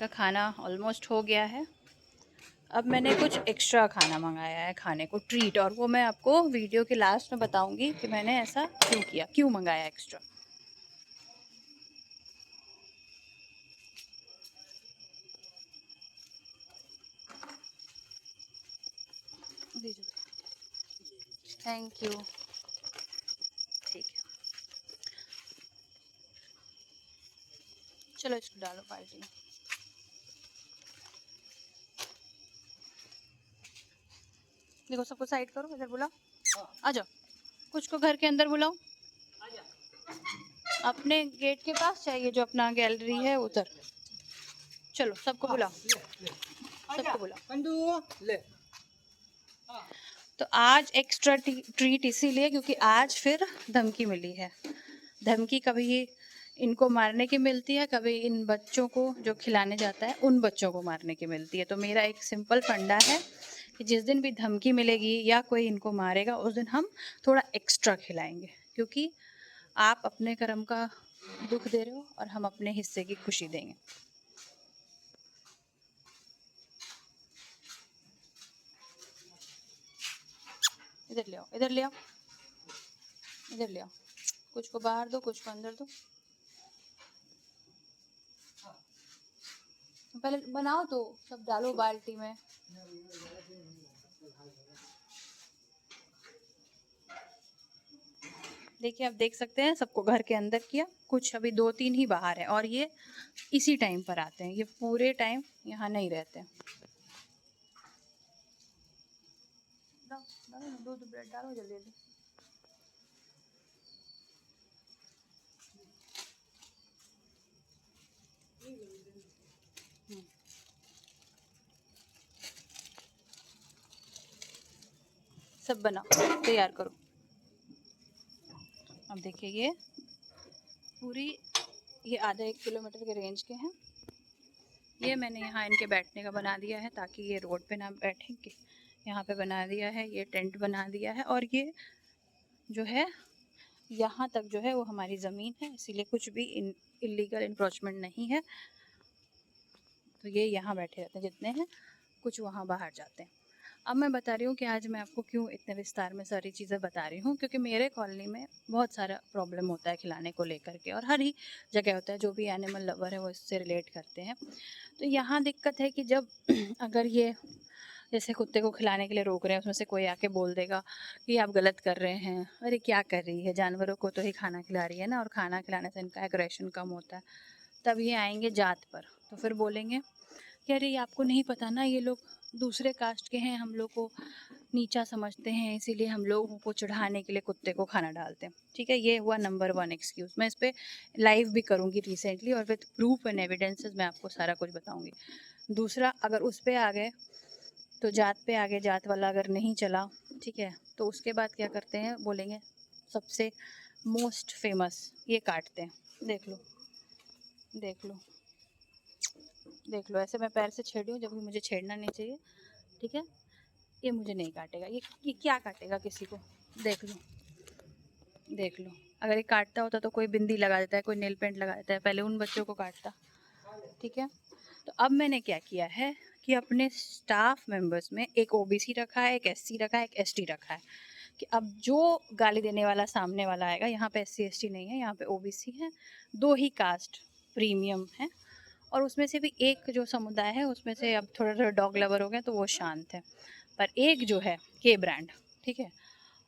का खाना ऑलमोस्ट हो गया है। अब मैंने कुछ एक्स्ट्रा खाना मंगाया है खाने को, ट्रीट, और वो मैं आपको वीडियो के लास्ट में बताऊंगी कि मैंने ऐसा क्यों किया, क्यों मंगाया एक्स्ट्रा। Thank you. ठीक है, चलो इसको डालो बाल्टी में। देखो, सबको साइड करो, इधर बुलाओ, आ जाओ। कुछ को घर के अंदर बुलाओ, अपने गेट के पास चाहिए, जो अपना गैलरी है उधर। चलो सबको बुलाओ, सबको बुलाओ। तो आज एक्स्ट्रा ट्रीट इसीलिए क्योंकि आज फिर धमकी मिली है। धमकी कभी इनको मारने की मिलती है, कभी इन बच्चों को जो खिलाने जाता है उन बच्चों को मारने की मिलती है। तो मेरा एक सिंपल फंडा है कि जिस दिन भी धमकी मिलेगी या कोई इनको मारेगा उस दिन हम थोड़ा एक्स्ट्रा खिलाएंगे, क्योंकि आप अपने कर्म का दुख दे रहे हो और हम अपने हिस्से की खुशी देंगे। इधर ले आओ, इधर ले आओ, इधर ले आओ। कुछ को बाहर दो, कुछ को अंदर दो। पहले बनाओ तो सब डालो बाल्टी में। देखिए, आप देख सकते हैं सबको घर के अंदर किया, कुछ अभी 2-3 ही बाहर है, और ये इसी टाइम पर आते हैं, ये पूरे टाइम यहाँ नहीं रहते हैं। दूध ब्रेड डालो जल्दी जल्दी। सब बनाओ, तैयार करो। अब देखिए, ये पूरी, ये आधा 1 किलोमीटर के रेंज के हैं। ये मैंने यहाँ इनके बैठने का बना दिया है ताकि ये रोड पे ना बैठेंगे। यहाँ पे बना दिया है, ये टेंट बना दिया है, और ये जो है यहाँ तक जो है वो हमारी ज़मीन है, इसीलिए कुछ भी इलीगल इंक्रोचमेंट नहीं है। तो ये यहाँ बैठे रहते हैं जितने हैं, कुछ वहाँ बाहर जाते हैं। अब मैं बता रही हूँ कि आज मैं आपको क्यों इतने विस्तार में सारी चीज़ें बता रही हूँ, क्योंकि मेरे कॉलोनी में बहुत सारा प्रॉब्लम होता है खिलाने को लेकर के, और हर ही जगह होता है। जो भी एनिमल लवर है वो इससे रिलेट करते हैं। तो यहाँ दिक्कत है कि जब अगर ये जैसे कुत्ते को खिलाने के लिए रोक रहे हैं, उसमें से कोई आके बोल देगा कि आप गलत कर रहे हैं, अरे क्या कर रही है, जानवरों को तो ही खाना खिला रही है ना, और खाना खिलाने से इनका एग्रेशन कम होता है। तब ये आएंगे जात पर, तो फिर बोलेंगे कि अरे ये आपको नहीं पता ना, ये लोग दूसरे कास्ट के हैं, हम लोग को नीचा समझते हैं, इसीलिए हम लोगों को चढ़ाने के लिए कुत्ते को खाना डालते हैं। ठीक है, ये हुआ नंबर 1 एक्सक्यूज़। मैं इस पर लाइव भी करूँगी रिसेंटली, और विद प्रूफ एंड एविडेंसेस मैं आपको सारा कुछ बताऊँगी। दूसरा, अगर उस पर आ गए तो जात पे आ गए, जात वाला अगर नहीं चला, ठीक है, तो उसके बाद क्या करते हैं, बोलेंगे सबसे मोस्ट फेमस, ये काटते हैं। देख लो, देख लो, देख लो, ऐसे मैं पैर से छेड़ी हूँ जबकि मुझे छेड़ना नहीं चाहिए। ठीक है, ये मुझे नहीं काटेगा, ये क्या काटेगा किसी को। देख लो, देख लो, अगर ये काटता होता तो कोई बिंदी लगा देता है, कोई नेल पेंट लगा देता है, पहले उन बच्चों को काटता। ठीक है, तो अब मैंने क्या किया है कि अपने स्टाफ मेंबर्स में एक ओबीसी रखा है, एक एससी रखा है, एक एसटी रखा है, कि अब जो गाली देने वाला सामने वाला आएगा, यहाँ पे एससी एसटी नहीं है, यहाँ पे ओबीसी है, 2 ही कास्ट प्रीमियम है, और उसमें से भी एक जो समुदाय है उसमें से अब थोड़ा थोड़ा डॉग लवर हो गए तो वो शांत है, पर एक जो है के ब्रांड, ठीक है,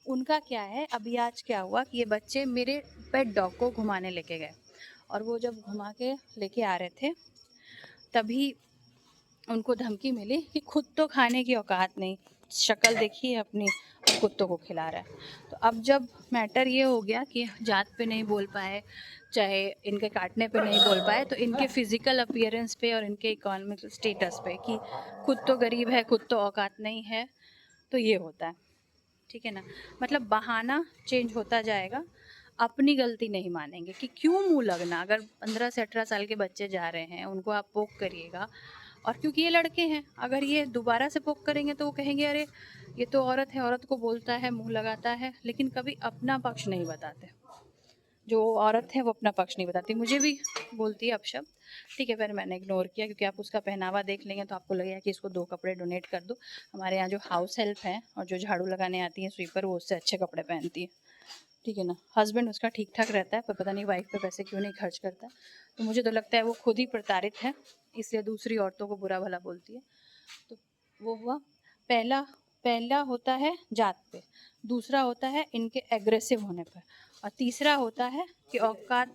उनका क्या है, अभी आज क्या हुआ कि ये बच्चे मेरे पेट डॉग को घुमाने लेके गए, और वो जब घुमा के लेके आ रहे थे तभी उनको धमकी मिली कि खुद तो खाने की औकात नहीं, शक्ल देखिए अपनी, कुत्तों को खिला रहा है। तो अब जब मैटर ये हो गया कि जात पे नहीं बोल पाए, चाहे इनके काटने पे नहीं बोल पाए, तो इनके फिजिकल अपीयरेंस पे और इनके इकोनॉमिक स्टेटस पे कि खुद तो गरीब है, खुद तो औकात नहीं है, तो ये होता है। ठीक है ना, मतलब बहाना चेंज होता जाएगा, अपनी गलती नहीं मानेंगे कि क्यों मुंह लगना। अगर 15 से 18 साल के बच्चे जा रहे हैं, उनको आप पोक करिएगा, और क्योंकि ये लड़के हैं, अगर ये दोबारा से पोक करेंगे तो वो कहेंगे अरे ये तो औरत है, औरत को बोलता है, मुंह लगाता है, लेकिन कभी अपना पक्ष नहीं बताते। जो औरत है वो अपना पक्ष नहीं बताती, मुझे भी बोलती है अपशब्द, ठीक है, फिर मैंने इग्नोर किया क्योंकि आप उसका पहनावा देख लेंगे तो आपको लगेगा कि इसको 2 कपड़े डोनेट कर दो। हमारे यहाँ जो हाउस हेल्प हैं और जो झाड़ू लगाने आती हैं स्वीपर, वो उससे अच्छे कपड़े पहनती है, ठीक है ना। हस्बैंड उसका ठीक ठाक रहता है, पर पता नहीं वाइफ पे पैसे क्यों नहीं खर्च करता। तो मुझे तो लगता है वो खुद ही प्रताड़ित है, इसलिए दूसरी औरतों को बुरा भला बोलती है। तो वो हुआ पहला पहला होता है जात पे, दूसरा होता है इनके एग्रेसिव होने पर, और तीसरा होता है कि औकात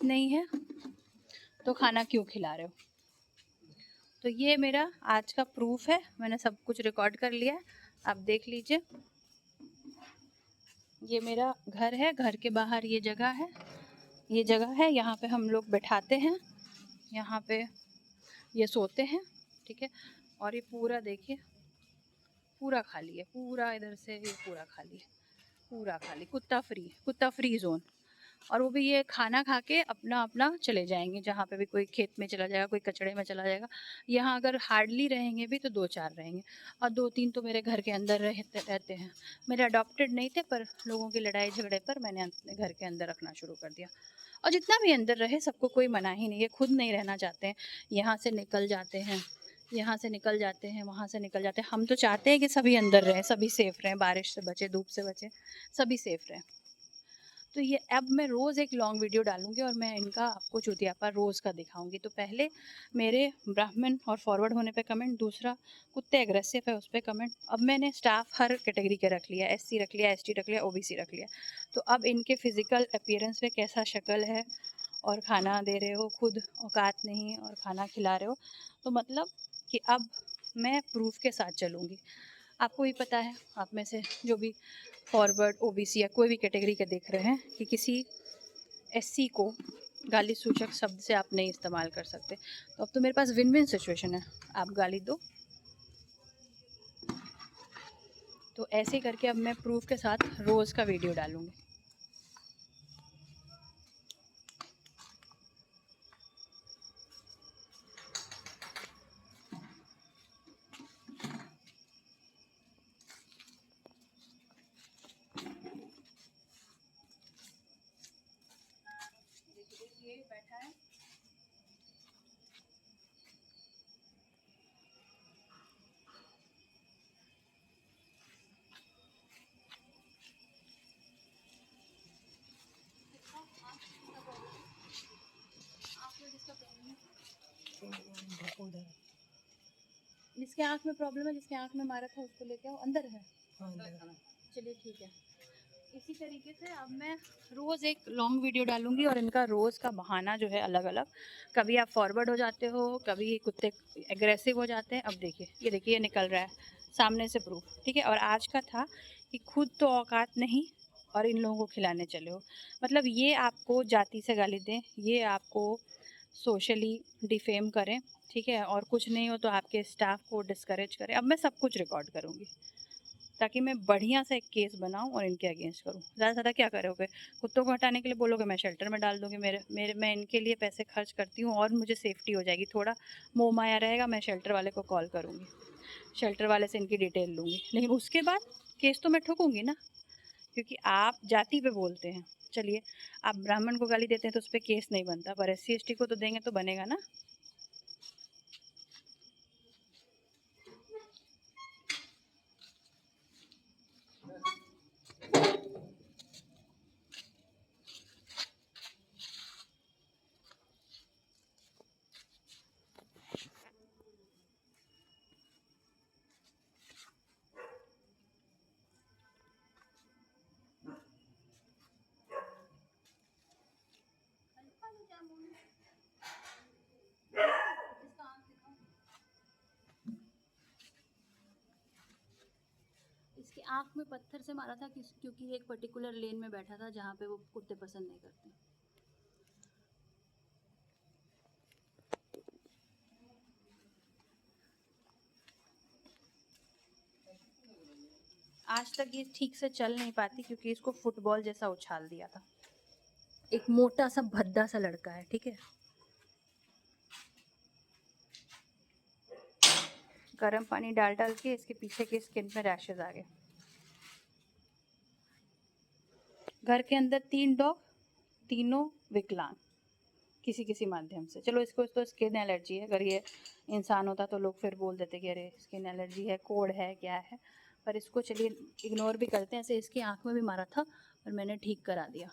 नहीं है तो खाना क्यों खिला रहे हो। तो ये मेरा आज का प्रूफ है, मैंने सब कुछ रिकॉर्ड कर लिया है, आप देख लीजिए। ये मेरा घर है, घर के बाहर ये जगह है, यहाँ पे हम लोग बैठाते हैं, यहाँ पे ये सोते हैं, ठीक है। और ये पूरा देखिए, पूरा खाली है, पूरा इधर से ये पूरा खाली है, पूरा खाली, कुत्ता फ्री जोन। और वो भी ये खाना खा के अपना अपना चले जाएंगे, जहाँ पे भी कोई खेत में चला जाएगा, कोई कचड़े में चला जाएगा। यहाँ अगर हार्डली रहेंगे भी तो 2-4 रहेंगे, और 2-3 तो मेरे घर के अंदर रहते हैं। मेरे अडॉप्टेड नहीं थे, पर लोगों की लड़ाई झगड़े पर मैंने अपने घर के अंदर रखना शुरू कर दिया। और जितना भी अंदर रहे, सबको कोई मना ही नहीं है, खुद नहीं रहना चाहते हैं, यहाँ से निकल जाते हैं, यहाँ से निकल जाते हैं, वहाँ से निकल जाते हैं। हम तो चाहते हैं कि सभी अंदर रहें, सभी सेफ़ रहें, बारिश से बचे, धूप से बचे, सभी सेफ़ रहें। तो ये अब मैं रोज़ एक लॉन्ग वीडियो डालूंगी और मैं इनका आपको चुतियापा रोज़ का दिखाऊंगी। तो पहले मेरे ब्राह्मण और फॉरवर्ड होने पे कमेंट, दूसरा कुत्ते एग्रेसिव है उस पर कमेंट। अब मैंने स्टाफ हर कैटेगरी के रख लिया, SC रख लिया, ST रख लिया, OBC रख लिया। तो अब इनके फिज़िकल अपीयरेंस पे कैसा शक्ल है, और खाना दे रहे हो, खुद औकात नहीं और खाना खिला रहे हो, तो मतलब कि अब मैं प्रूफ के साथ चलूँगी। आपको भी पता है, आप में से जो भी फॉरवर्ड, OBC या कोई भी कैटेगरी के देख रहे हैं, कि किसी SC को गाली सूचक शब्द से आप नहीं इस्तेमाल कर सकते। तो अब तो मेरे पास विन विन सिचुएशन है, आप गाली दो। तो ऐसे करके अब मैं प्रूफ के साथ रोज़ का वीडियो डालूँगी। ये बैठा है, जिसके आँख में प्रॉब्लम है, जिसके आँख में मारा था, उसको लेके आओ, अंदर है। चलिए ठीक है। इसी तरीके से अब मैं रोज़ एक लॉन्ग वीडियो डालूंगी, और इनका रोज़ का बहाना जो है अलग अलग। कभी आप फॉरवर्ड हो जाते हो, कभी कुत्ते एग्रेसिव हो जाते हैं। अब देखिए, ये देखिए, ये निकल रहा है सामने से प्रूफ, ठीक है। और आज का था कि खुद तो औकात नहीं और इन लोगों को खिलाने चले हो। मतलब ये आपको जाति से गाली दें, ये आपको सोशली डिफेम करें, ठीक है, और कुछ नहीं हो तो आपके स्टाफ को डिस्करेज करें। अब मैं सब कुछ रिकॉर्ड करूँगी ताकि मैं बढ़िया सा एक केस बनाऊं और इनके अगेंस्ट करूं। ज़्यादा ज़्यादा क्या करोगे, कुत्तों को हटाने के लिए बोलोगे, मैं शेल्टर में डाल दूँगी। मेरे मेरे मैं इनके लिए पैसे खर्च करती हूँ और मुझे सेफ्टी हो जाएगी, थोड़ा मोह माया रहेगा। मैं शेल्टर वाले को कॉल करूँगी, शेल्टर वाले से इनकी डिटेल लूँगी, लेकिन उसके बाद केस तो मैं ठोकूँगी ना, क्योंकि आप जाति पे बोलते हैं। चलिए, आप ब्राह्मण को गाली देते हैं तो उस पर केस नहीं बनता, पर SC ST को तो देंगे तो बनेगा ना। इसकी आँख में पत्थर से मारा था क्योंकि एक पर्टिकुलर लेन में बैठा था जहाँ पे वो कुत्ते पसंद नहीं करते। आज तक ये ठीक से चल नहीं पाती क्योंकि इसको फुटबॉल जैसा उछाल दिया था। एक मोटा सा भद्दा सा लड़का है, ठीक है। गर्म पानी डाल डाल के इसके पीछे की स्किन में रैशेज आ गए। घर के अंदर 3 डॉग, तीनों विकलांग, किसी किसी माध्यम से। चलो इसको तो स्किन एलर्जी है, अगर ये इंसान होता तो लोग फिर बोल देते कि अरे स्किन एलर्जी है, कोड़ है, क्या है, पर इसको चलिए इग्नोर भी करते हैं। ऐसे इसकी आँख में भी मारा था और मैंने ठीक करा दिया।